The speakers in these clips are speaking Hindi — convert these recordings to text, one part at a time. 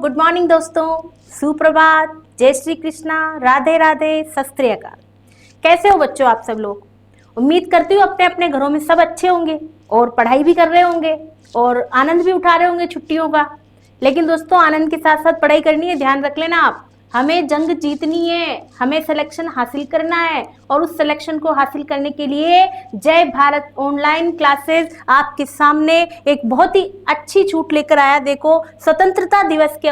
गुड मॉर्निंग दोस्तों, सुप्रभात, जय श्री कृष्णा, राधे राधे, सत श्री अकाल। कैसे हो बच्चों आप सब लोग? उम्मीद करती हूँ अपने अपने घरों में सब अच्छे होंगे और पढ़ाई भी कर रहे होंगे और आनंद भी उठा रहे होंगे छुट्टियों का। लेकिन दोस्तों आनंद के साथ साथ पढ़ाई करनी है, ध्यान रख लेना आप। हमें जंग जीतनी है, हमें सिलेक्शन हासिल करना है और उस सिलेक्शन को हासिल करने के लिए जय भारत ऑनलाइन क्लासेस आपके सामने एक बहुत ही अच्छी छूट लेकर आया। देखो, स्वतंत्रता दिवस के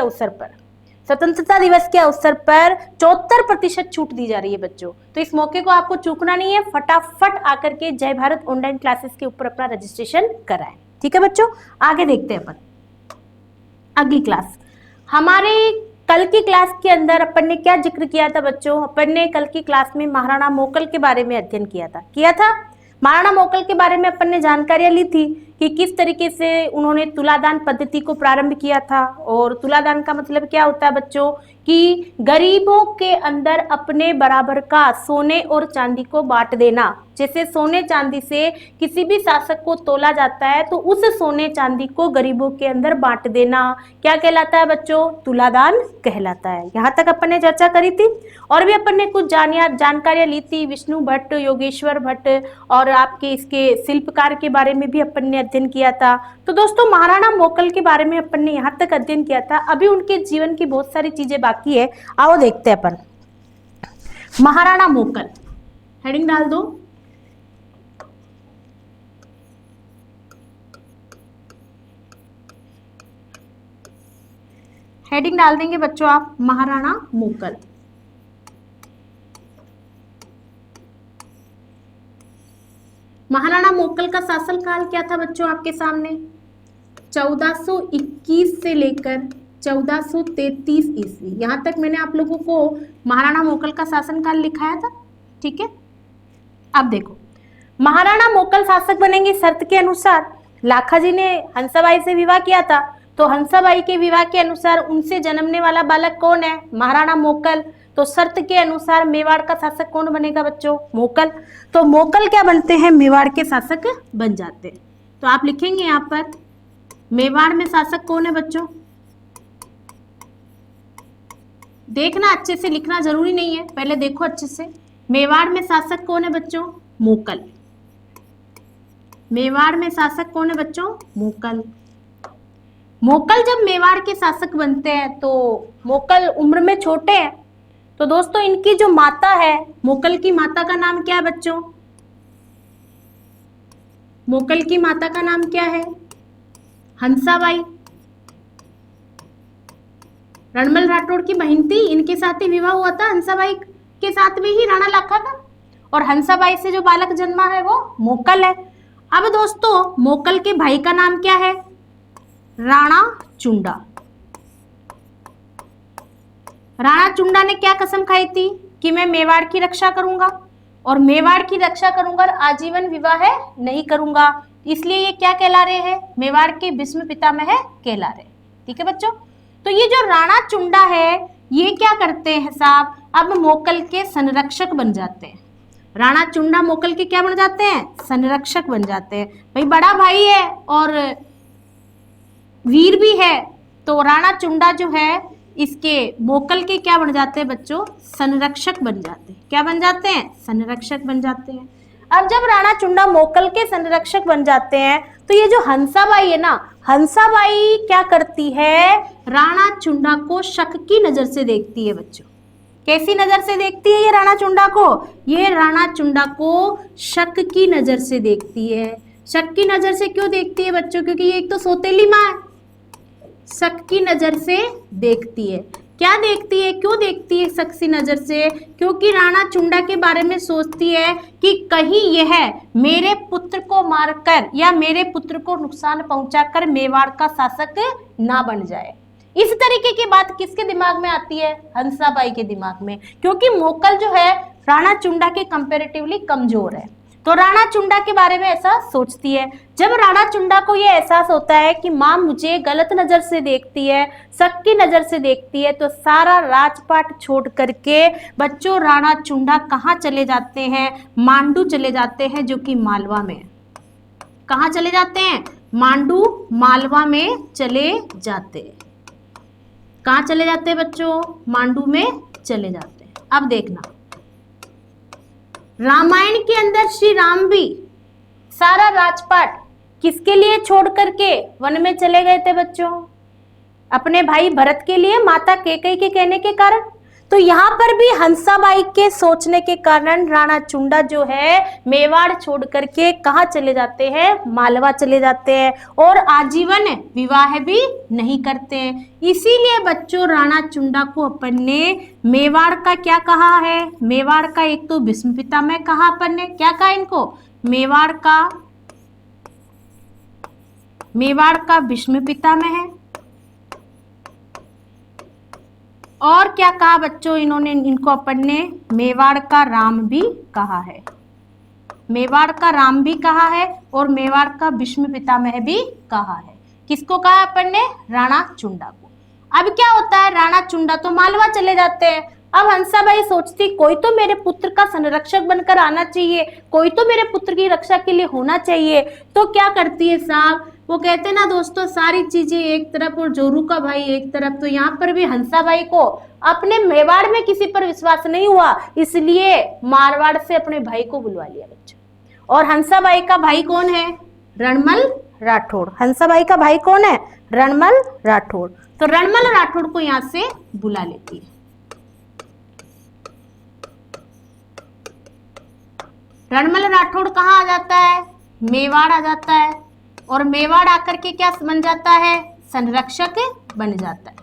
अवसर पर 74% छूट दी जा रही है बच्चों। तो इस मौके को आपको चूकना नहीं है, फटाफट आकर के जय भारत ऑनलाइन क्लासेस के ऊपर अपना रजिस्ट्रेशन कराएं। ठीक है बच्चों, आगे देखते हैं अपन अगली क्लास। हमारे कल की क्लास के अंदर अपन ने क्या जिक्र किया था बच्चों? अपन ने कल की क्लास में महाराणा मोकल के बारे में अध्ययन किया था। महाराणा मोकल के बारे में अपन ने जानकारियां ली थी कि किस तरीके से उन्होंने तुलादान पद्धति को प्रारंभ किया था। और तुलादान का मतलब क्या होता है बच्चों? कि गरीबों के अंदर अपने बराबर का सोने और चांदी को बांट देना। जैसे सोने चांदी से किसी भी शासक को तोला जाता है तो उस सोने चांदी को गरीबों के अंदर बांट देना क्या कहलाता है बच्चों? तुलादान कहलाता है। यहाँ तक अपन ने चर्चा करी थी और भी अपन ने कुछ जानकारियां ली थी। विष्णु भट्ट, योगेश्वर भट्ट और आपके इसके शिल्पकार के बारे में भी अपन ने अध्ययन किया था। तो दोस्तों महाराणा मोकल के बारे में अपन ने यहाँ तक अध्ययन किया था। अभी उनके जीवन की बहुत सारी चीजें बाकी है, आओ देखते हैं अपन। महाराणा मोकल, हेडिंग डाल दो। हेडिंग डाल देंगे बच्चों आप, महाराणा मोकल। महाराणा मोकल का शासनकाल क्या था बच्चों आपके सामने? 1421 से लेकर 1433 ईस्वी। यहां तक मैंने आप लोगों को महाराणा मोकल का शासनकाल लिखाया था। ठीक है, अब देखो महाराणा मोकल शासक बनेंगे शर्त के अनुसार। लाखाजी ने हंसाबाई से विवाह किया था, तो हंसाबाई के विवाह के अनुसार उनसे जन्मने वाला बालक कौन है? महाराणा मोकल। तो शर्त के अनुसार मेवाड़ का शासक कौन बनेगा बच्चों? मोकल। तो मोकल क्या बनते हैं? मेवाड़ के शासक बन जाते हैं। तो आप लिखेंगे यहाँ पर मेवाड़ में शासक कौन है बच्चों? देखना अच्छे से, लिखना जरूरी नहीं है, पहले देखो अच्छे से। मेवाड़ में शासक कौन है बच्चों? मोकल। मेवाड़ में शासक कौन है बच्चों? मोकल। मोकल जब मेवाड़ के शासक बनते हैं तो मोकल उम्र में छोटे हैं। तो दोस्तों इनकी जो माता है, मोकल की माता का नाम क्या है बच्चों? मोकल की माता का नाम क्या है? हंसाबाई। रणमल राठौड़ की बहन थी, इनके साथ ही विवाह हुआ था हंसाबाई के साथ में ही राणा लाखा का। और हंसाबाई से जो बालक जन्मा है वो मोकल है। अब दोस्तों मोकल के भाई का नाम क्या है? राणा चुंडा। राणा चुंडा ने क्या कसम खाई थी? कि मैं मेवाड़ की रक्षा करूंगा और मेवाड़ की रक्षा करूंगा और आजीवन विवाह नहीं करूंगा। इसलिए ये क्या कहला रहे हैं? मेवाड़ के भीष्म पितामह कहला रहे। ठीक है बच्चों, तो ये जो राणा चुंडा है ये क्या करते हैं साहब? अब मोकल के संरक्षक बन जाते हैं। राणा चुंडा मोकल के क्या बन जाते हैं? संरक्षक बन जाते हैं। भाई बड़ा भाई है और वीर भी है, तो राणा चुंडा जो है इसके मोकल के क्या बन जाते हैं बच्चों? संरक्षक बन जाते हैं। क्या बन जाते हैं? संरक्षक बन जाते हैं। अब जब राणा चुंडा मोकल के संरक्षक बन जाते हैं तो ये जो हंसाबाई है ना, हंसाबाई क्या करती है? राणा चुंडा को शक की नजर से देखती है बच्चों। कैसी नजर से देखती है ये राणा चुंडा को? ये राणा चुंडा को शक की नजर से देखती है। शक की नजर से क्यों देखती है बच्चों? क्योंकि ये एक तो सौतेली माँ है, शक की नजर से देखती है। क्या देखती है? क्यों देखती है शक की नजर से? क्योंकि राणा चुंडा के बारे में सोचती है कि कहीं यह मेरे पुत्र को मारकर या मेरे पुत्र को नुकसान पहुंचाकर मेवाड़ का शासक ना बन जाए। इस तरीके की बात किसके दिमाग में आती है? हंसाबाई के दिमाग में, क्योंकि मोकल जो है राणा चुंडा के कंपैरेटिवली कमजोर है। तो राणा चुंडा के बारे में ऐसा सोचती है। जब राणा चुंडा को यह एहसास होता है कि माँ मुझे गलत नजर से देखती है, शक की नजर से देखती है, तो सारा राजपाट छोड़ करके बच्चों राणा चुंडा कहाँ चले जाते हैं? मांडू चले जाते हैं, जो कि मालवा में। कहाँ चले जाते हैं? मांडू मालवा में चले जाते हैं। कहाँ चले जाते हैं बच्चों? मांडू में चले जाते हैं। अब देखना, रामायण के अंदर श्री राम भी सारा राजपाट किसके लिए छोड़ करके वन में चले गए थे बच्चों? अपने भाई भरत के लिए, माता कैकेयी के कहने के कारण। तो यहाँ पर भी हंसाबाई के सोचने के कारण राणा चुंडा जो है मेवाड़ छोड़ करके कहाँ चले जाते हैं? मालवा चले जाते हैं और आजीवन विवाह भी नहीं करते हैं। इसीलिए बच्चों राणा चुंडा को अपन ने मेवाड़ का क्या कहा है? मेवाड़ का एक तो भीष्म पितामह कहा अपन ने, क्या कहा इनको? मेवाड़ का भीष्म पितामह है। और क्या कहा बच्चों इन्होंने? इनको अपन ने मेवाड़ का राम भी कहा है। मेवाड़ का राम भी कहा है और मेवाड़ का भीष्म पितामह भी कहा है। किसको कहा अपन ने? राणा चुंडा को। अब क्या होता है, राणा चुंडा तो मालवा चले जाते हैं। अब हंसाबाई सोचती कोई तो मेरे पुत्र का संरक्षक बनकर आना चाहिए, कोई तो मेरे पुत्र की रक्षा के लिए होना चाहिए। तो क्या करती है साहब, वो कहते ना दोस्तों, सारी चीजें एक तरफ और जोरू का भाई एक तरफ। तो यहाँ पर भी हंसाबाई को अपने मेवाड़ में किसी पर विश्वास नहीं हुआ, इसलिए मारवाड़ से अपने भाई को बुलवा लिया बच्चों। और हंसाबाई का भाई कौन है? रणमल राठौड़। हंसाबाई का भाई कौन है? रणमल राठौड़। तो रणमल राठौड़ को यहाँ से बुला लेती है। रणमल राठौड़ कहाँ आ जाता है? मेवाड़ आ जाता है। और मेवाड़ आकर के क्या बन जाता है? संरक्षक बन जाता है।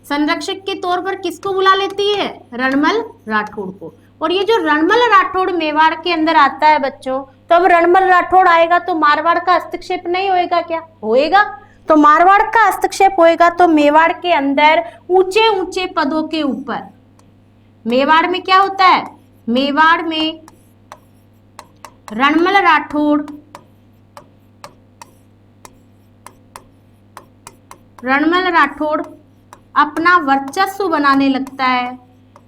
संरक्षक के तौर पर किसको बुला लेती है? रणमल राठौड़ को। और ये जो रणमल राठौड़ मेवाड़ के अंदर आता है बच्चों, तो अब रणमल राठौड़ आएगा तो मारवाड़ का हस्तक्षेप नहीं होएगा क्या? होएगा। तो मारवाड़ का हस्तक्षेप होएगा तो मेवाड़ के अंदर ऊंचे ऊंचे पदों के ऊपर, मेवाड़ में क्या होता है? मेवाड़ में रणमल राठौड़ अपना वर्चस्व बनाने लगता है।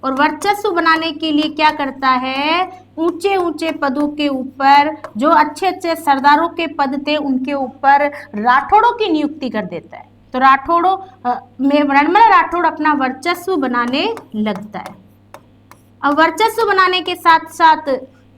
और वर्चस्व बनाने के लिए क्या करता है? ऊंचे ऊंचे पदों के ऊपर, जो अच्छे अच्छे सरदारों के पद थे उनके ऊपर राठौड़ों की नियुक्ति कर देता है। तो रणमल राठौड़ अपना वर्चस्व बनाने लगता है। अब वर्चस्व बनाने के साथ साथ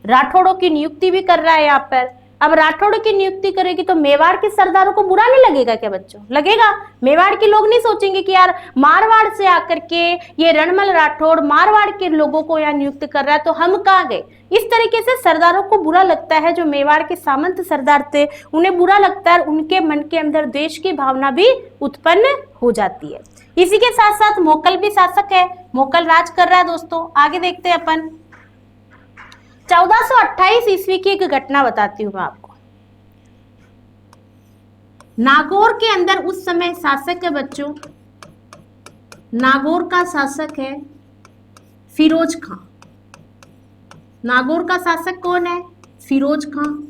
राठौड़ों की नियुक्ति भी कर रहा है यहाँ पर। अब राठौड़ की नियुक्ति करेगी तो मेवाड़ के सरदारों को बुरा नहीं लगेगा क्या बच्चों? लगेगा। मेवाड़ के लोग नहीं सोचेंगे कि यार मारवाड़ से आकर के ये रणमल राठौड़ मारवाड़ के लोगों को यहाँ नियुक्त कर रहा है तो हम कहाँ गए। इस तरीके से सरदारों को बुरा लगता है, जो मेवाड़ के सामंत सरदार थे उन्हें बुरा लगता है, उनके मन के अंदर देश की भावना भी उत्पन्न हो जाती है। इसी के साथ साथ मोकल भी शासक है, मोकल राज कर रहा है दोस्तों। आगे देखते हैं अपन। 1428 ईस्वी की एक घटना बताती हूँ मैं आपको। नागौर के अंदर उस समय शासक है बच्चों, नागौर का शासक है फिरोज खां। नागौर का शासक कौन है? फिरोज खां।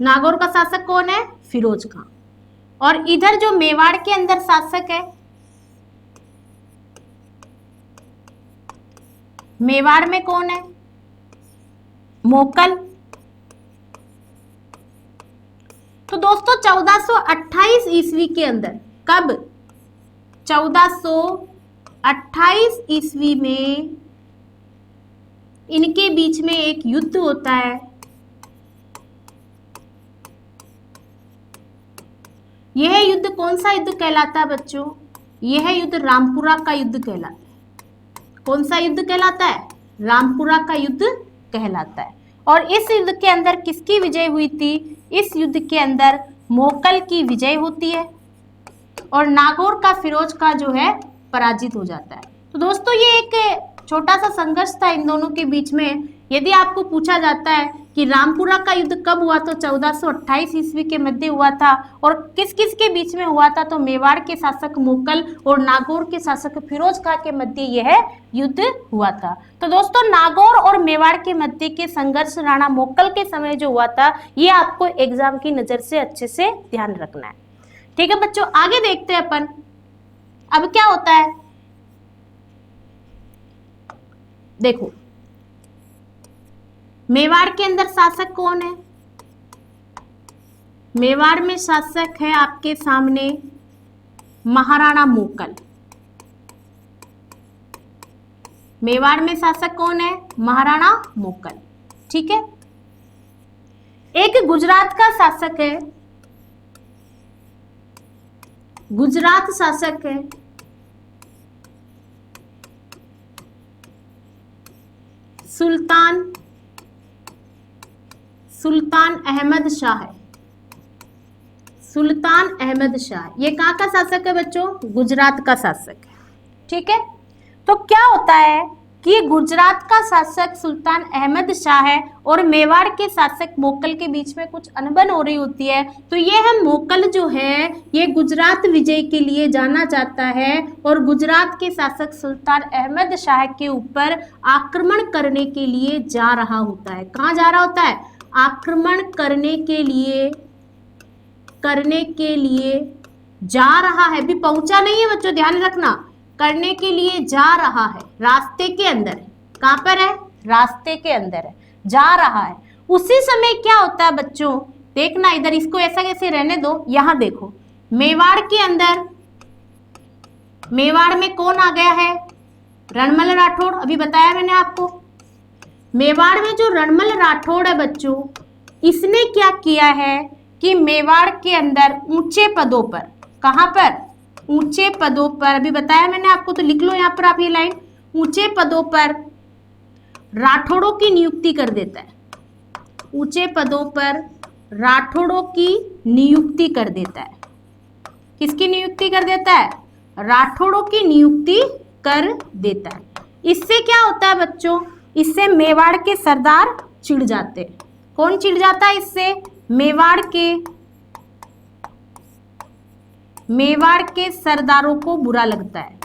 नागौर का शासक कौन है? फिरोज खां। और इधर जो मेवाड़ के अंदर शासक है, मेवाड़ में कौन है? मोकल। तो दोस्तों 1428 ईस्वी के अंदर, कब? 1428 ईस्वी में इनके बीच में एक युद्ध होता है। यह युद्ध कौन सा युद्ध कहलाता है बच्चों? यह युद्ध रामपुरा का युद्ध कहलाता है। कौन सा युद्ध कहलाता है? रामपुरा का युद्ध कहलाता है। और इस युद्ध के अंदर किसकी विजय हुई थी? इस युद्ध के अंदर मोकल की विजय होती है और नागौर का फिरोज का जो है पराजित हो जाता है। तो दोस्तों ये एक छोटा सा संघर्ष था इन दोनों के बीच में। यदि आपको पूछा जाता है कि रामपुरा का युद्ध कब हुआ, तो 1428 ईस्वी के मध्य हुआ था। और किस किस के बीच में हुआ था? तो मेवाड़ के शासक मोकल और नागौर के शासक फिरोज खां के मध्य यह युद्ध हुआ था। तो दोस्तों नागौर और मेवाड़ के मध्य के संघर्ष राणा मोकल के समय जो हुआ था, ये आपको एग्जाम की नजर से अच्छे से ध्यान रखना है। ठीक है बच्चों, आगे देखते हैं अपन। अब क्या होता है देखो, मेवाड़ के अंदर शासक कौन है? मेवाड़ में शासक है आपके सामने महाराणा मोकल। मेवाड़ में शासक कौन है? महाराणा मोकल। ठीक है। एक गुजरात का शासक है, गुजरात शासक है सुल्तान अहमद शाह है। सुल्तान अहमद शाह ये कहाँ का शासक है बच्चों? गुजरात का शासक है। ठीक है। तो क्या होता है कि गुजरात का शासक सुल्तान अहमद शाह है और मेवाड़ के शासक मोकल के बीच में कुछ अनबन हो रही होती है। तो ये है मोकल जो है ये गुजरात विजय के लिए जाना चाहता है और गुजरात के शासक सुल्तान अहमद शाह के ऊपर आक्रमण करने के लिए जा रहा होता है। कहाँ जा रहा होता है? आक्रमण करने के लिए जा रहा है। भी पहुंचा नहीं है बच्चों, ध्यान रखना। करने के लिए जा रहा है, रास्ते के अंदर है। कहां पर है? रास्ते के अंदर है, जा रहा है। उसी समय क्या होता है बच्चों, देखना इधर, इसको ऐसा कैसे रहने दो। यहां देखो, मेवाड़ के अंदर, मेवाड़ में कौन आ गया है? रणमल राठौड़। अभी बताया मैंने आपको। मेवाड़ में जो रणमल राठौड़ है बच्चों, इसने क्या किया है कि मेवाड़ के अंदर ऊंचे पदों पर, कहां पर? ऊंचे पदों पर, अभी बताया मैंने आपको, तो लिख लो यहां पर आप ये लाइन, ऊंचे पदों पर राठौड़ों की नियुक्ति कर देता है। ऊंचे पदों पर राठौड़ों की नियुक्ति कर देता है। किसकी नियुक्ति कर देता है? राठौड़ों की नियुक्ति कर देता है। इससे क्या होता है बच्चों? इससे मेवाड़ के सरदार चिढ़ जाते हैं। कौन चिढ़ जाता है इससे? मेवाड़ के सरदारों को बुरा लगता है।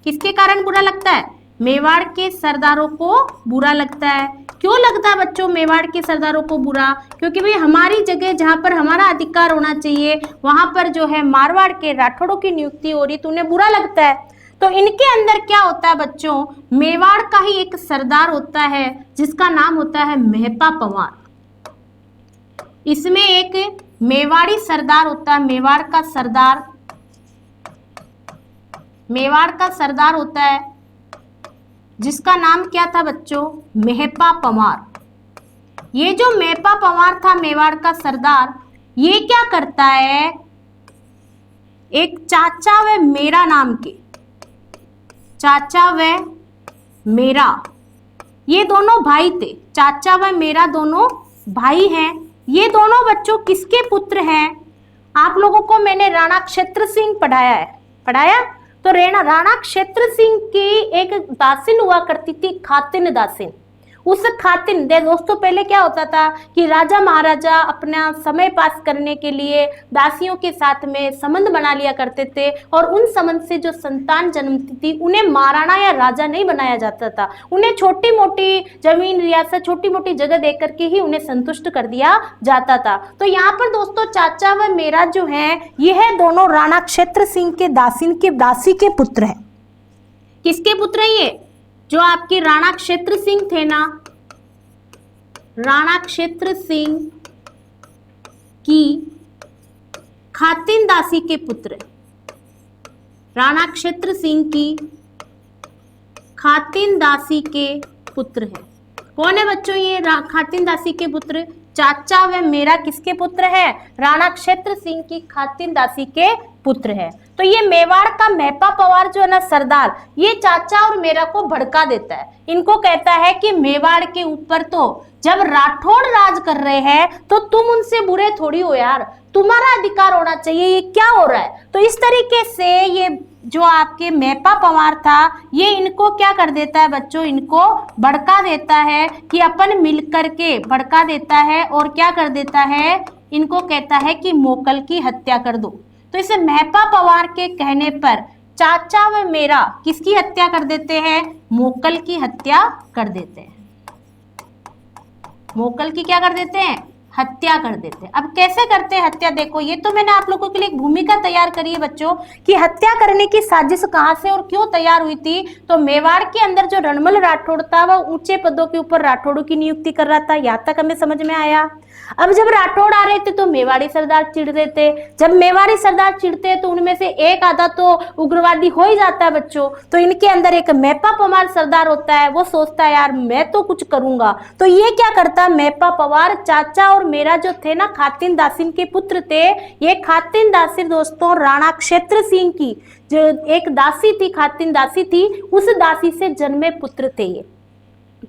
किसके कारण बुरा लगता है? मेवाड़ के सरदारों को बुरा लगता है। क्यों लगता है बच्चों मेवाड़ के सरदारों को बुरा? क्योंकि भाई हमारी जगह जहां पर हमारा अधिकार होना चाहिए वहां पर जो है मारवाड़ के राठौड़ों की नियुक्ति हो रही, तो उन्हें बुरा लगता है। तो इनके अंदर क्या होता है बच्चों, मेवाड़ का ही एक सरदार होता है जिसका नाम होता है मेहपा पंवार। इसमें एक मेवाड़ी सरदार होता है, मेवाड़ का सरदार होता है जिसका नाम क्या था बच्चों? मेहपा पंवार। ये जो मेहपा पंवार था मेवाड़ का सरदार, ये क्या करता है, एक चाचा व मेरा नाम के, चाचा व मेरा, ये दोनों भाई थे। चाचा व मेरा दोनों भाई हैं। ये दोनों बच्चों किसके पुत्र हैं? आप लोगों को मैंने राणा क्षेत्र सिंह पढ़ाया। तो राणा क्षेत्र सिंह की एक दासिन हुआ करती थी, खातिन दासिन। उस खातिन दोस्तों, पहले क्या होता था कि राजा महाराजा अपना समय पास करने के लिए दासियों के साथ में संबंध बना लिया करते थे और उन संबंध से जो संतान जन्मती थी उन्हें महाराणा या राजा नहीं बनाया जाता था। उन्हें छोटी मोटी जमीन रियासत, छोटी मोटी जगह देकर के ही उन्हें संतुष्ट कर दिया जाता था। तो यहाँ पर दोस्तों चाचा व मेरा जो है यह दोनों राणा क्षेत्र सिंह के दासी के पुत्र हैं। किसके पुत्र हैं ये? जो आपके राणा क्षेत्र सिंह थे ना, राणा क्षेत्र सिंह की खातिन दासी के पुत्र। राणा क्षेत्र सिंह की खातिन दासी के पुत्र है। कौन है बच्चों ये खातिन दासी के पुत्र? चाचा व मेरा किसके पुत्र है? राणा क्षेत्र सिंह की खातिन दासी के पुत्र है। तो ये मेवाड़ का मेहपा पंवार जो है ना सरदार, ये चाचा और मेरा को भड़का देता है। इनको कहता है कि मेवाड़ के ऊपर तो जब राठौड़ राज कर रहे हैं तो तुम उनसे बुरे थोड़ी हो यार, तुम्हारा अधिकार होना चाहिए, ये क्या हो रहा है? तो इस तरीके से ये जो आपके मेहपा पंवार था ये इनको क्या कर देता है बच्चों, इनको भड़का देता है कि अपन मिलकर के भड़का देता है और क्या कर देता है, इनको कहता है कि मोकल की हत्या कर दो। तो इसे मेहपा पंवार के कहने पर चाचा व मेरा किसकी हत्या कर देते हैं? मोकल की हत्या कर देते हैं। मोकल की क्या कर देते हैं? हत्या कर देते हैं। अब कैसे करते हैं हत्या, देखो ये तो मैंने आप लोगों के लिए एक भूमिका तैयार करी है बच्चों कि हत्या करने की साजिश कहां से और क्यों तैयार हुई थी। तो मेवाड़ के अंदर जो रणमल राठौड़ था वह ऊंचे पदों के ऊपर राठौड़ों की नियुक्ति कर रहा था, यहाँ तक हमें समझ में आया। अब जब राठौड़ आ रहे थे तो मेवाड़ी सरदार चिढ़ रहे थे, जब मेवाड़ी सरदार चिढ़ते हैं तो उनमें से एक आधा तो उग्रवादी हो ही जाता है बच्चों। तो इनके अंदर एक मेपा पवार सरदार होता है, वो सोचता है यार मैं तो कुछ करूंगा। तो ये क्या करता, मेपा पवार चाचा और मेरा जो थे ना खातिन दासिन के पुत्र थे, ये खातिन दासिन दोस्तों राणा क्षेत्र सिंह की जो एक दासी थी, खातिन दासी थी, उस दासी से जन्मे पुत्र थे ये।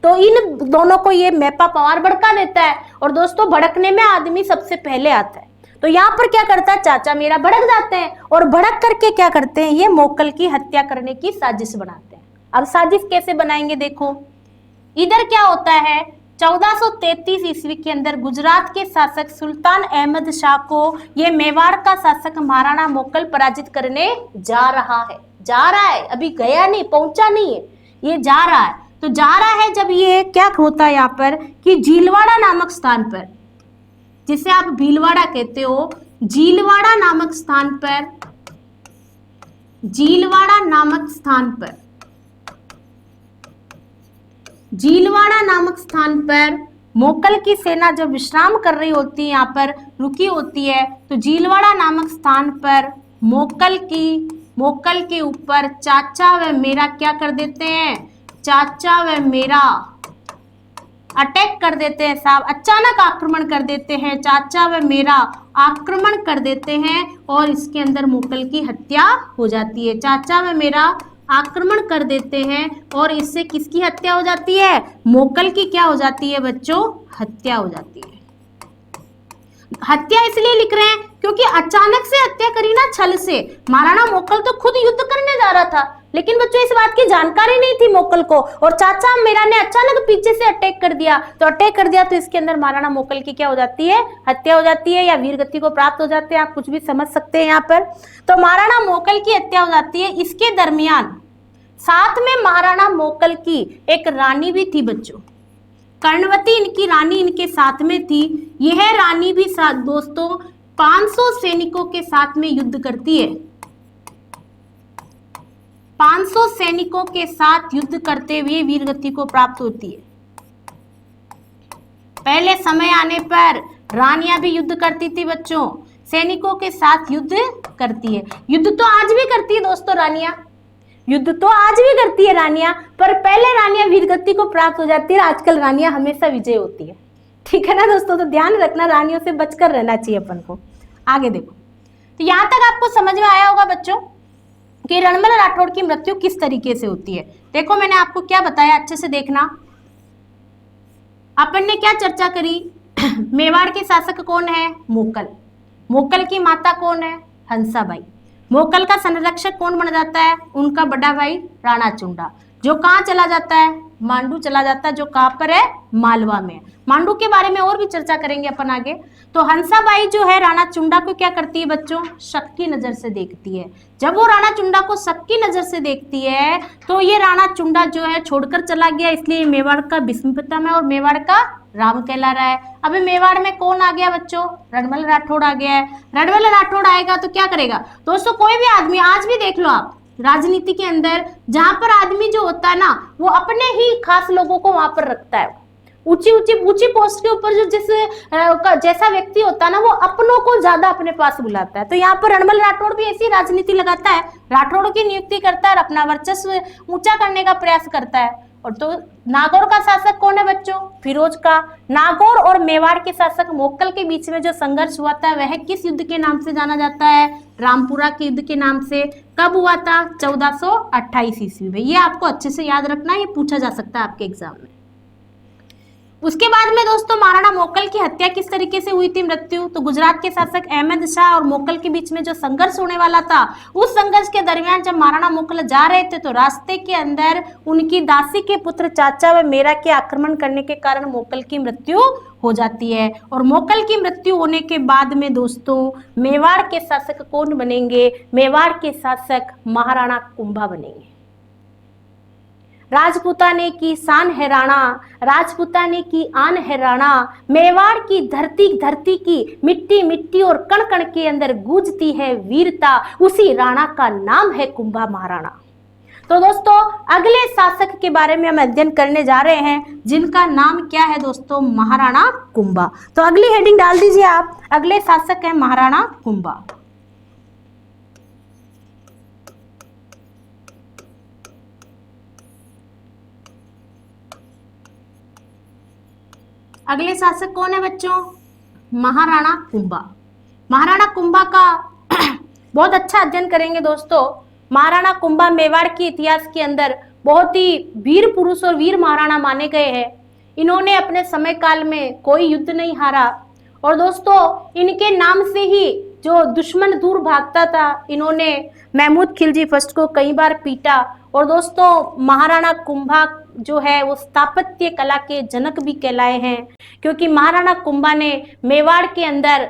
तो इन दोनों को ये मेपा पवार भड़का देता है, और दोस्तों भड़कने में आदमी सबसे पहले आता है। तो यहाँ पर क्या करता है, चाचा मेरा भड़क जाते हैं और भड़क करके क्या करते हैं, ये मोकल की हत्या करने की साजिश बनाते हैं। अब साजिश कैसे बनाएंगे, देखो इधर क्या होता है, 1433 ईस्वी के अंदर गुजरात के शासक सुल्तान अहमद शाह को ये मेवाड़ का शासक महाराणा मोकल पराजित करने जा रहा है, अभी गया नहीं, पहुंचा नहीं है, ये जा रहा है। तो जा रहा है जब ये क्या होता है यहाँ पर कि झीलवाड़ा नामक स्थान पर, जिसे आप भीलवाड़ा कहते हो, झीलवाड़ा नामक स्थान पर, झीलवाड़ा नामक स्थान पर मोकल की सेना जब विश्राम कर रही होती है, यहाँ पर रुकी होती है, तो झीलवाड़ा नामक स्थान पर मोकल के ऊपर चाचा व मेरा क्या कर देते हैं, चाचा व मेरा अटैक कर देते हैं साहब, अचानक आक्रमण कर देते हैं, चाचा व मेरा आक्रमण कर देते हैं और इसके अंदर मोकल की हत्या हो जाती है। चाचा व मेरा आक्रमण कर देते हैं और इससे किसकी हत्या हो जाती है, मोकल की क्या हो जाती है बच्चों, हत्या हो जाती है। हत्या इसलिए लिख रहे हैं क्योंकि अचानक से हत्या करी ना छल से। महाराणा मोकल तो खुद युद्ध करने जा रहा था, लेकिन बच्चों इस बात की जानकारी नहीं थी मोकल को, और चाचा मेरा ने अचानक पीछे से अटैक कर दिया। तो इसके अंदर महाराणा मोकल की क्या हो जाती है, हत्या हो जाती है, या वीर गति को प्राप्त हो जाते हैं, आप कुछ भी समझ सकते हैं यहाँ पर। तो महाराणा मोकल की हत्या हो जाती है। इसके दरमियान साथ में महाराणा मोकल की एक रानी भी थी बच्चों, कर्णवती इनकी रानी इनके साथ में थी। यह रानी भी दोस्तों 500 सैनिकों के साथ में युद्ध करती है, 500 सैनिकों के साथ युद्ध करते हुए वीरगति को प्राप्त होती है। पहले समय आने पर रानियां भी युद्ध करती थी बच्चों, सैनिकों के साथ युद्ध करती है। युद्ध तो आज भी करती है दोस्तों रानियां, युद्ध तो आज भी करती है रानियां, पर पहले रानियां वीरगति को प्राप्त हो जाती है, आजकल रानियां हमेशा विजय होती है। ठीक है ना दोस्तों, तो ध्यान रखना, रानियों से बचकर रहना चाहिए अपन को। आगे देखो, तो यहां तक आपको समझ में आया होगा बच्चों कि रणमल राठौड़ की मृत्यु किस तरीके से होती है। देखो मैंने आपको क्या बताया, अच्छे से देखना। अपन ने क्या चर्चा करी, मेवाड़ के शासक कौन है, मोकल। मोकल की माता कौन है, हंसाबाई। मोकल का संरक्षक कौन बन जाता है, उनका बड़ा भाई राणा चुंडा, जो कहाँ चला जाता है, मांडू चला जाता है, जो कहाँ पर है, मालवा में। मांडू के बारे में और भी चर्चा करेंगे अपन आगे। तो हंसाबाई जो है राणा चुंडा को क्या करती है बच्चों, शक की नजर से देखती है। जब वो राणा चुंडा को शक की नजर से देखती है तो ये राणा चुंडा जो है छोड़कर चला गया, इसलिए मेवाड़ का भीष्मपितामह और मेवाड़ का राम कहला रहा है। अभी मेवाड़ में कौन आ गया बच्चों, रणमल राठौड़ आ गया है। रणमल राठौड़ आएगा तो क्या करेगा दोस्तों, कोई भी आदमी, आज भी देख लो आप राजनीति के अंदर, जहां पर आदमी जो होता है ना वो अपने ही खास लोगों को वहां पर रखता है। ऊंची पोस्ट के ऊपर जो जैसा व्यक्ति होता है ना वो अपनों को ज्यादा अपने पास बुलाता है। तो यहाँ पर रणमल राठौड़ भी ऐसी राजनीति लगाता है, राठौड़ों की नियुक्ति करता है और अपना वर्चस्व ऊंचा करने का प्रयास करता है। और तो नागौर का शासक कौन है बच्चों, फिरोज का। नागौर और मेवाड़ के शासक मोकल के बीच में जो संघर्ष हुआ था वह किस युद्ध के नाम से जाना जाता है, रामपुरा के युद्ध के नाम से। कब हुआ था, 1428 ईस्वी में। ये आपको अच्छे से याद रखना, ये पूछा जा सकता है आपके एग्जाम में। उसके बाद में दोस्तों महाराणा मोकल की हत्या किस तरीके से हुई थी, मृत्यु। तो गुजरात के शासक अहमद शाह और मोकल के बीच में जो संघर्ष होने वाला था, उस संघर्ष के दरमियान जब महाराणा मोकल जा रहे थे तो रास्ते के अंदर उनकी दासी के पुत्र चाचा व मेरा के आक्रमण करने के कारण मोकल की मृत्यु हो जाती है। और मोकल की मृत्यु होने के बाद में दोस्तों मेवाड़ के शासक कौन बनेंगे, मेवाड़ के शासक महाराणा कुंभा बनेंगे। राजपूताने की शान है राणा, राजपूताने की आन है राणा, मेवाड़ की धरती धरती की मिट्टी मिट्टी और कण कण के अंदर गूंजती है वीरता, उसी राणा का नाम है कुंभा महाराणा। तो दोस्तों अगले शासक के बारे में हम अध्ययन करने जा रहे हैं, जिनका नाम क्या है दोस्तों, महाराणा कुंभा। तो अगली हेडिंग डाल दीजिए आप, अगले शासक है महाराणा कुंभा। अगले शासक कौन है बच्चों, महाराणा कुंभा। महाराणा कुंभा का बहुत अच्छा अध्ययन करेंगे दोस्तों। महाराणा कुंभा मेवाड़ के इतिहास के अंदर बहुत ही वीर पुरुष और वीर महाराणा माने गए हैं। इन्होंने अपने समय काल में कोई युद्ध नहीं हारा, और दोस्तों इनके नाम से ही जो दुश्मन दूर भागता था, इन्होंने महमूद खिलजी फर्स्ट को कई बार पीटा। और दोस्तों महाराणा कुंभा जो है वो स्थापत्य कला के जनक भी कहलाए हैं, क्योंकि महाराणा कुंभा ने मेवाड़ के अंदर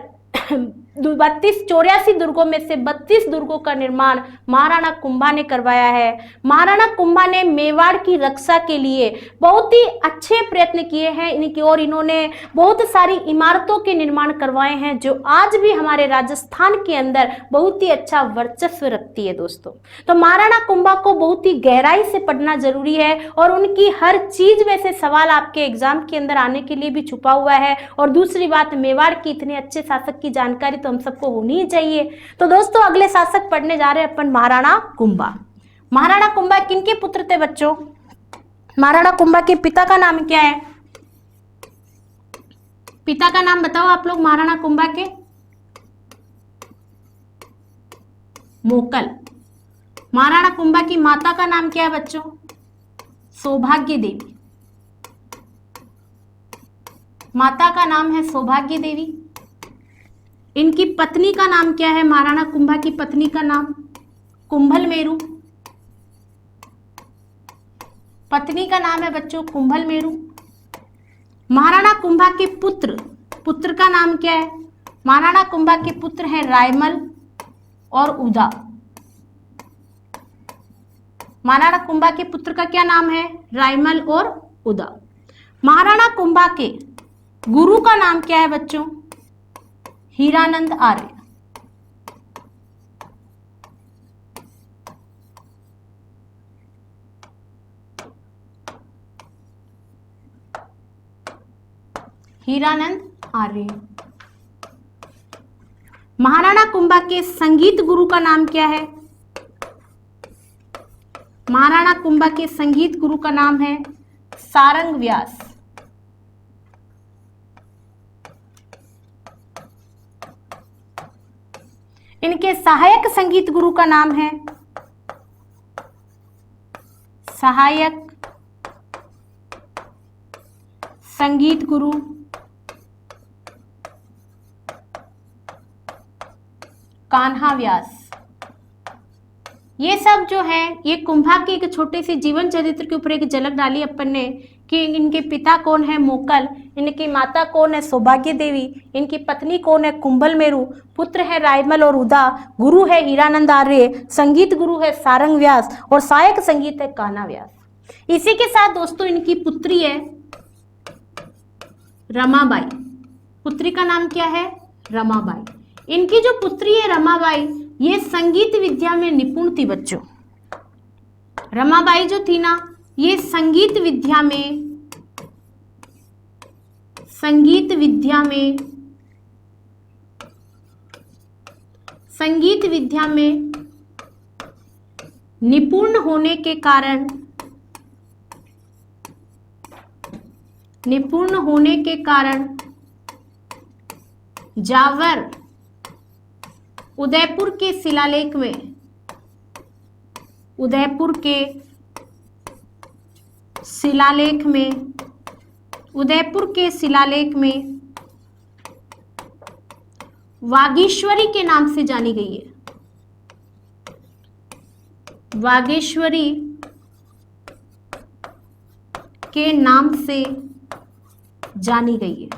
84 दुर्गों में से 32 दुर्गों का निर्माण महाराणा कुंभा ने करवाया है। महाराणा कुंभा ने मेवाड़ की रक्षा के लिए बहुत ही अच्छे प्रयत्न किए हैं इनकी, और इन्होंने बहुत सारी इमारतों के निर्माण करवाए हैं जो आज भी हमारे राजस्थान के अंदर बहुत ही अच्छा वर्चस्व रखती है दोस्तों। तो महाराणा कुंभा को बहुत ही गहराई से पढ़ना जरूरी है, और उनकी हर चीज में से सवाल आपके एग्जाम के अंदर आने के लिए भी छुपा हुआ है। और दूसरी बात, मेवाड़ की इतने अच्छे शासक की जानकारी तो हम सबको होनी ही चाहिए। तो दोस्तों अगले शासक पढ़ने जा रहे हैं अपन, महाराणा कुंभा। महाराणा कुंभा किनके पुत्र थे बच्चों, महाराणा कुंभा के पिता का नाम क्या है, पिता का नाम बताओ आप लोग महाराणा कुंभा के, मोकल। महाराणा कुंभा की माता का नाम क्या है बच्चों, सौभाग्य देवी। माता का नाम है सौभाग्य देवी। इनकी पत्नी का नाम क्या है, महाराणा कुंभा की पत्नी का नाम कुंभल मेरू। पत्नी का नाम है बच्चों कुंभल मेरू। महाराणा कुंभा के पुत्र का नाम क्या है, महाराणा कुंभा के पुत्र हैं रायमल और उदा। महाराणा कुंभा के पुत्र का क्या नाम है, रायमल और उदा। महाराणा कुंभा के गुरु का नाम क्या है बच्चों, हीरानंद आर्य। हीरानंद आर्य। महाराणा कुंभा के संगीत गुरु का नाम क्या है, महाराणा कुंभा के संगीत गुरु का नाम है सारंग व्यास। इनके सहायक संगीत गुरु का नाम है सहायक संगीत गुरु कान्हा व्यास। ये सब जो है ये कुंभा के एक छोटे से जीवन चरित्र के ऊपर एक झलक डाली अपन ने कि इनके पिता कौन है, मोकल। इनकी माता कौन है, सौभाग्य देवी। इनकी पत्नी कौन है, कुंभल मेरू। पुत्र है रायमल और उदा। गुरु है हीरानंद आर्य। संगीत गुरु है सारंग व्यास और सहायक संगीत है कान्हा व्यास। इसी के साथ दोस्तों इनकी पुत्री है रमाबाई। पुत्री का नाम क्या है, रमाबाई। इनकी जो पुत्री है रमाबाई ये संगीत विद्या में निपुण थी बच्चों। रमाबाई जो थी ना ये संगीत विद्या में निपुण होने के कारण जावर उदयपुर के शिलालेख में वागीश्वरी के नाम से जानी गई है। वागेश्वरी के नाम से जानी गई है।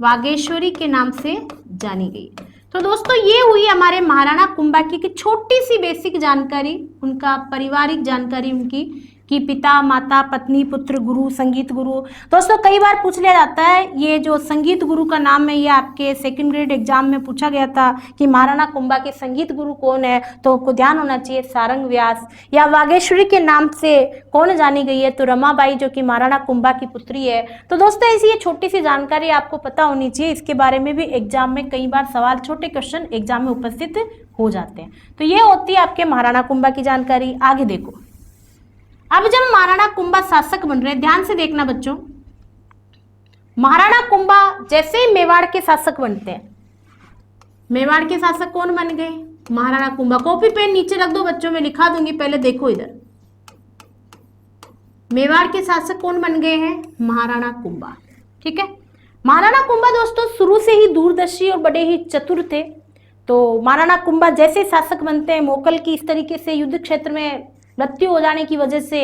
वागेश्वरी के नाम से जानी गई है। तो दोस्तों ये हुई हमारे महाराणा कुंभा की छोटी सी बेसिक जानकारी, उनका पारिवारिक जानकारी उनकी, कि पिता माता पत्नी पुत्र गुरु संगीत गुरु। दोस्तों कई बार पूछ लिया जाता है, ये जो संगीत गुरु का नाम है ये आपके सेकंड ग्रेड एग्जाम में पूछा गया था कि महाराणा कुंभा के संगीत गुरु कौन है, तो आपको ध्यान होना चाहिए सारंग व्यास। या वागेश्वरी के नाम से कौन जानी गई है, तो रमाबाई जो कि महाराणा कुंभा की पुत्री है। तो दोस्तों ऐसी ये छोटी सी जानकारी आपको पता होनी चाहिए, इसके बारे में भी एग्जाम में कई बार सवाल, छोटे क्वेश्चन एग्जाम में उपस्थित हो जाते हैं। तो ये होती है आपके महाराणा कुंभा की जानकारी। आगे देखो, अब जब महाराणा कुंभा शासक बन रहे हैं, ध्यान से देखना बच्चों, महाराणा कुंभा जैसे ही मेवाड़ के शासक बनते हैं, मेवाड़ के शासक कौन बन गए, महाराणा कुंभा। कॉपी पेन नीचे रख दो बच्चों, मैं लिखा दूंगी, पहले देखो इधर। मेवाड़ के शासक कौन बन गए हैं, महाराणा कुंभा। ठीक है, महाराणा कुंभा दोस्तों शुरू से ही दूरदर्शी और बड़े ही चतुर थे। तो महाराणा कुंभा जैसे शासक बनते हैं, मोकल की इस तरीके से युद्ध क्षेत्र में मृत्यु हो जाने की वजह से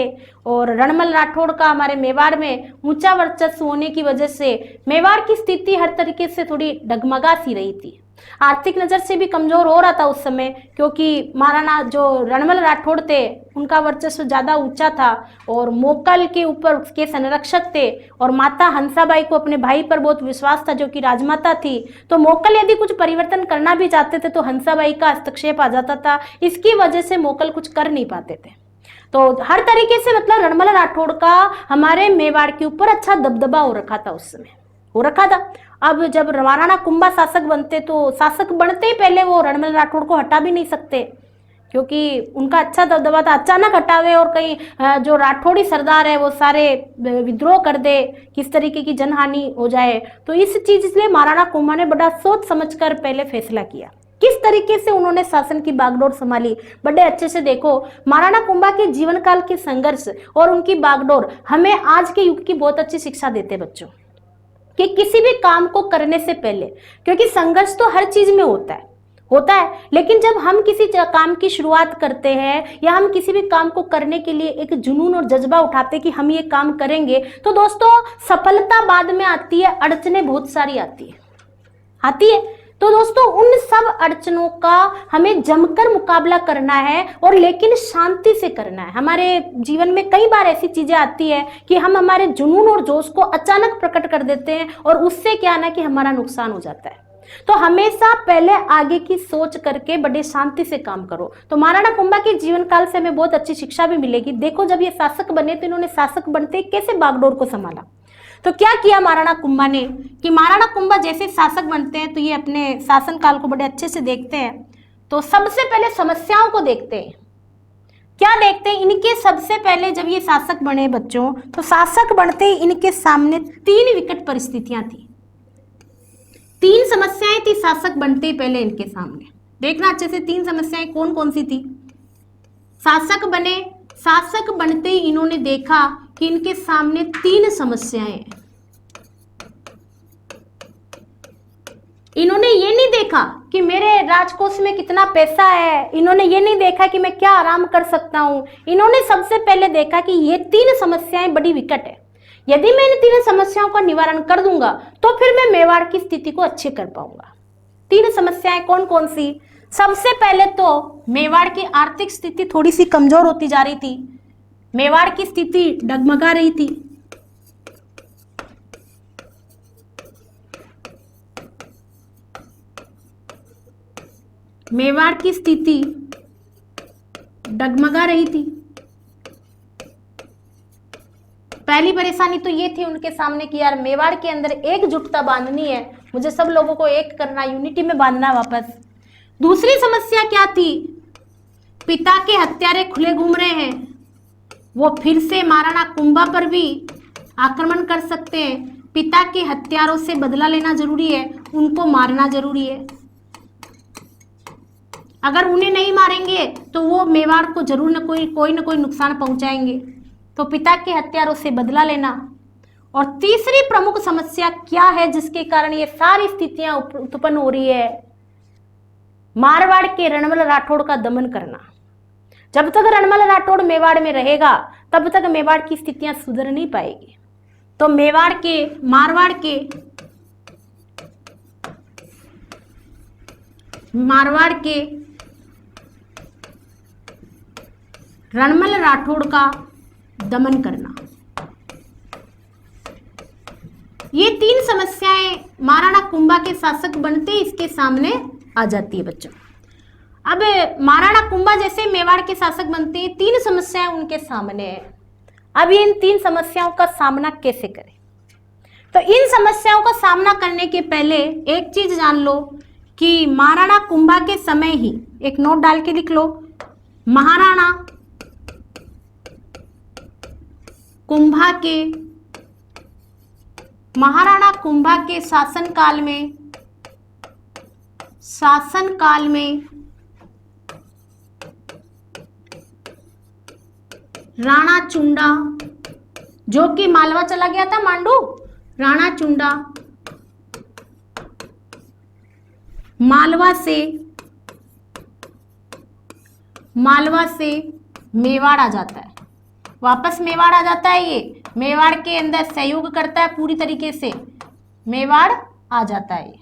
और रणमल राठौड़ का हमारे मेवाड़ में ऊंचा वर्चस्व होने की वजह से मेवाड़ की स्थिति हर तरीके से थोड़ी डगमगा सी रही थी, आर्थिक नजर से भी कमजोर हो रहा था उस समय, क्योंकि महाराणा जो रणमल राठौड़ थे उनका वर्चस्व ज्यादा ऊंचा था और मोकल के ऊपर उसके संरक्षक थे और माता हंसाबाई को अपने भाई पर बहुत विश्वास था जो कि राजमाता थी। तो मोकल यदि कुछ परिवर्तन करना भी चाहते थे तो हंसाबाई का हस्तक्षेप आ जाता था, इसकी वजह से मोकल कुछ कर नहीं पाते थे। तो हर तरीके से मतलब रणमल राठौड़ का हमारे मेवाड़ के ऊपर अच्छा दबदबा हो रखा था, उस समय हो रखा था। अब जब महाराणा कुंभा शासक बनते तो शासक बनते ही पहले वो रणमल राठौड़ को हटा भी नहीं सकते, क्योंकि उनका अच्छा दबदबा था। अचानक हटावे और कहीं जो राठौड़ी सरदार है वो सारे विद्रोह कर दे, किस तरीके की जनहानि हो जाए, तो इस चीज इसलिए महाराणा कुंभा ने बड़ा सोच समझकर पहले फैसला किया। किस तरीके से उन्होंने शासन की बागडोर संभाली, बड़े अच्छे से देखो। महाराणा कुंभा के जीवन काल के संघर्ष और उनकी बागडोर हमें आज के युग की बहुत अच्छी शिक्षा देते बच्चों, कि किसी भी काम को करने से पहले, क्योंकि संघर्ष तो हर चीज में होता है, लेकिन जब हम किसी काम की शुरुआत करते हैं या हम किसी भी काम को करने के लिए एक जुनून और जज्बा उठाते कि हम ये काम करेंगे, तो दोस्तों सफलता बाद में आती है, अड़चने बहुत सारी आती है। तो दोस्तों उन सब अड़चनों का हमें जमकर मुकाबला करना है और लेकिन शांति से करना है। हमारे जीवन में कई बार ऐसी चीजें आती है कि हम हमारे जुनून और जोश को अचानक प्रकट कर देते हैं और उससे क्या ना कि हमारा नुकसान हो जाता है। तो हमेशा पहले आगे की सोच करके बड़े शांति से काम करो। तो महाराणा कुंभा के जीवन काल से हमें बहुत अच्छी शिक्षा भी मिलेगी। देखो जब ये शासक बने तो इन्होंने शासक बनते कैसे बागडोर को संभाला। तो क्या किया महाराणा कुंभा ने कि महाराणा कुंभा जैसे शासक बनते हैं तो ये अपने शासन काल को बड़े अच्छे से देखते हैं। तो सबसे पहले समस्याओं को देखते हैं। क्या देखते हैं, इनके सबसे पहले जब ये शासक बने बच्चों, तो शासक बनते ही इनके सामने 3 विकट परिस्थितियां थी, 3 समस्याएं थी शासक बनते ही पहले इनके सामने। देखना अच्छे से 3 समस्याएं कौन कौन सी थी। शासक बने, शासक बनते ही इन्होंने देखा कि इनके सामने 3 समस्याएं हैं। इन्होंने ये नहीं देखा कि मेरे राजकोष में कितना पैसा है, इन्होंने ये नहीं देखा कि मैं क्या आराम कर सकता हूं। इन्होंने सबसे पहले देखा कि ये 3 समस्याएं बड़ी विकट है, यदि मैं इन 3 समस्याओं का निवारण कर दूंगा तो फिर मैं मेवाड़ की स्थिति को अच्छे कर पाऊंगा। 3 समस्याएं कौन कौन सी। सबसे पहले तो मेवाड़ की आर्थिक स्थिति थोड़ी सी कमजोर होती जा रही थी, मेवाड़ की स्थिति डगमगा रही थी। मेवाड़ की स्थिति डगमगा रही थी। पहली परेशानी तो ये थी उनके सामने कि यार मेवाड़ के अंदर एकजुटता बांधनी है, मुझे सब लोगों को एक करना, यूनिटी में बांधना वापस। दूसरी समस्या क्या थी, पिता के हत्यारे खुले घूम रहे हैं, वो फिर से महाराणा कुंभा पर भी आक्रमण कर सकते हैं। पिता के हत्यारों से बदला लेना जरूरी है, उनको मारना जरूरी है। अगर उन्हें नहीं मारेंगे तो वो मेवाड़ को जरूर न कोई न कोई नुकसान पहुंचाएंगे। तो पिता के हत्यारों से बदला लेना। और तीसरी प्रमुख समस्या क्या है जिसके कारण ये सारी स्थितियां उत्पन्न हो रही है, मारवाड़ के रणमल राठौड़ का दमन करना। जब तक रणमल राठौड़ मेवाड़ में रहेगा तब तक मेवाड़ की स्थितियां सुधर नहीं पाएगी। तो मारवाड़ के रणमल राठौड़ का दमन करना। ये 3 समस्याएं महाराणा कुंभा के शासक बनते इसके सामने आ जाती है बच्चों। अब महाराणा कुंभा जैसे मेवाड़ के शासक बनते हैं, 3 समस्याएं उनके सामने है। अब इन 3 समस्याओं का सामना कैसे करें? तो इन समस्याओं का सामना करने के पहले एक चीज जान लो कि महाराणा कुंभा के समय ही, एक नोट डाल के लिख लो, महाराणा कुंभा के शासनकाल में राणा चुंडा, जो कि मालवा चला गया था, मांडू, राणा चुंडा मालवा से मेवाड़ आ जाता है, वापस मेवाड़ आ जाता है। ये मेवाड़ के अंदर सहयोग करता है, पूरी तरीके से मेवाड़ आ जाता है।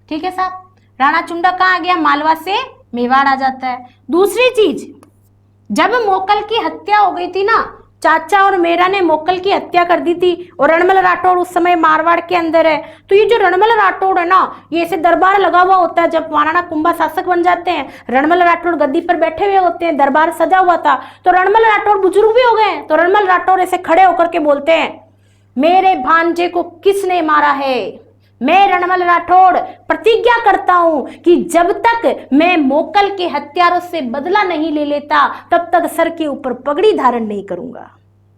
ठीक है साहब, राणा चुंडा कहाँ आ गया? मालवा से मेवाड़ आ जाता है। दूसरी चीज, जब मोकल की हत्या हो गई थी ना, चाचा और मेरा ने मोकल की हत्या कर दी थी और रणमल राठौड़ उस समय मारवाड़ के अंदर है, तो ये जो रणमल राठौड़ है ना, ये ऐसे दरबार लगा हुआ होता है। जब महाराणा कुंभा शासक बन जाते हैं, रणमल राठौड़ गद्दी पर बैठे हुए होते हैं, दरबार सजा हुआ था, तो रणमल राठौड़ बुजुर्ग भी हो गए, तो रणमल राठौड़ ऐसे खड़े होकर के बोलते हैं, मेरे भांजे को किसने मारा है? मैं रणमल राठौड़ प्रतिज्ञा करता हूं कि जब तक मैं मोकल के हत्यारों से बदला नहीं ले लेता, तब तक सर के ऊपर पगड़ी धारण नहीं करूंगा।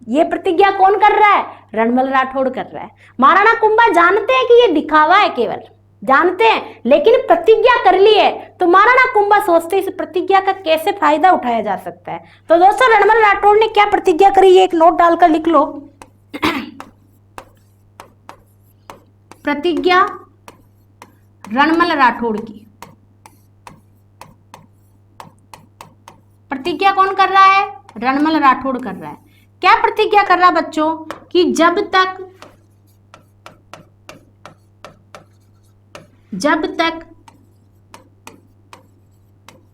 ये प्रतिज्ञा कौन कर रहा है? रणमल राठौड़ कर रहा है। महाराणा कुंभा जानते हैं कि ये दिखावा है, केवल जानते हैं, लेकिन प्रतिज्ञा कर ली है, तो महाराणा कुंभा सोचते इस प्रतिज्ञा का कैसे फायदा उठाया जा सकता है। तो दोस्तों, रणमल राठौड़ ने क्या प्रतिज्ञा करी, ये एक नोट डालकर लिख लो। प्रतिज्ञा रणमल राठौड़ की। प्रतिज्ञा कौन कर रहा है? रणमल राठौड़ कर रहा है। क्या प्रतिज्ञा कर रहा है बच्चों? कि जब तक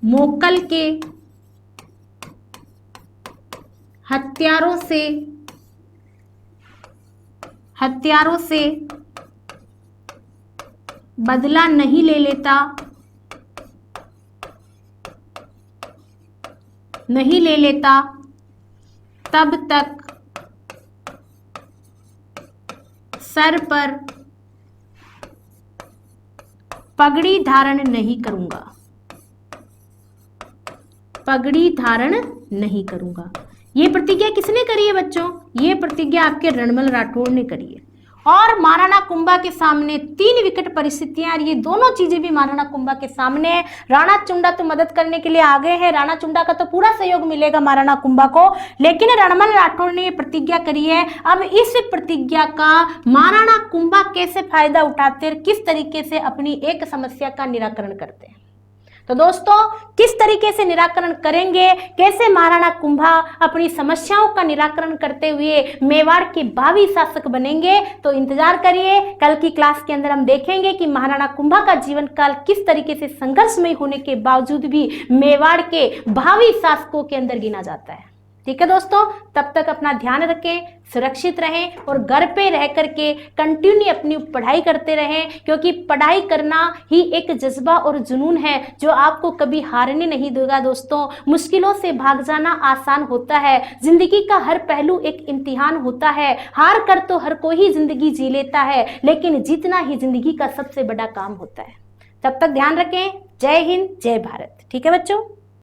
मोकल के हत्यारों से बदला नहीं ले लेता, तब तक सर पर पगड़ी धारण नहीं करूंगा। ये प्रतिज्ञा किसने करी है बच्चों? ये प्रतिज्ञा आपके रणमल राठौड़ ने करी है। और महाराणा कुंभा के सामने 3 विकट परिस्थितियां, और ये दोनों चीजें भी महाराणा कुंभा के सामने है। राणा चुंडा तो मदद करने के लिए आगे है, राणा चुंडा का तो पूरा सहयोग मिलेगा महाराणा कुंभा को, लेकिन रणमल राठौड़ ने ये प्रतिज्ञा करी है। अब इस प्रतिज्ञा का महाराणा कुंभा कैसे फायदा उठाते हैं, किस तरीके से अपनी एक समस्या का निराकरण करते हैं। तो दोस्तों, किस तरीके से निराकरण करेंगे, कैसे महाराणा कुंभा अपनी समस्याओं का निराकरण करते हुए मेवाड़ के भावी शासक बनेंगे, तो इंतजार करिए। कल की क्लास के अंदर हम देखेंगे कि महाराणा कुंभा का जीवन काल किस तरीके से संघर्षमय होने के बावजूद भी मेवाड़ के भावी शासकों के अंदर गिना जाता है। ठीक है दोस्तों, तब तक अपना ध्यान रखें, सुरक्षित रहें और घर पे रह करके कंटिन्यू अपनी पढ़ाई करते रहें, क्योंकि पढ़ाई करना ही एक जज्बा और जुनून है जो आपको कभी हारने नहीं देगा। दोस्तों, मुश्किलों से भाग जाना आसान होता है, जिंदगी का हर पहलू एक इम्तिहान होता है। हार कर तो हर कोई जिंदगी जी लेता है, लेकिन जीतना ही जिंदगी का सबसे बड़ा काम होता है। तब तक ध्यान रखें। जय हिंद, जय भारत। ठीक है बच्चों।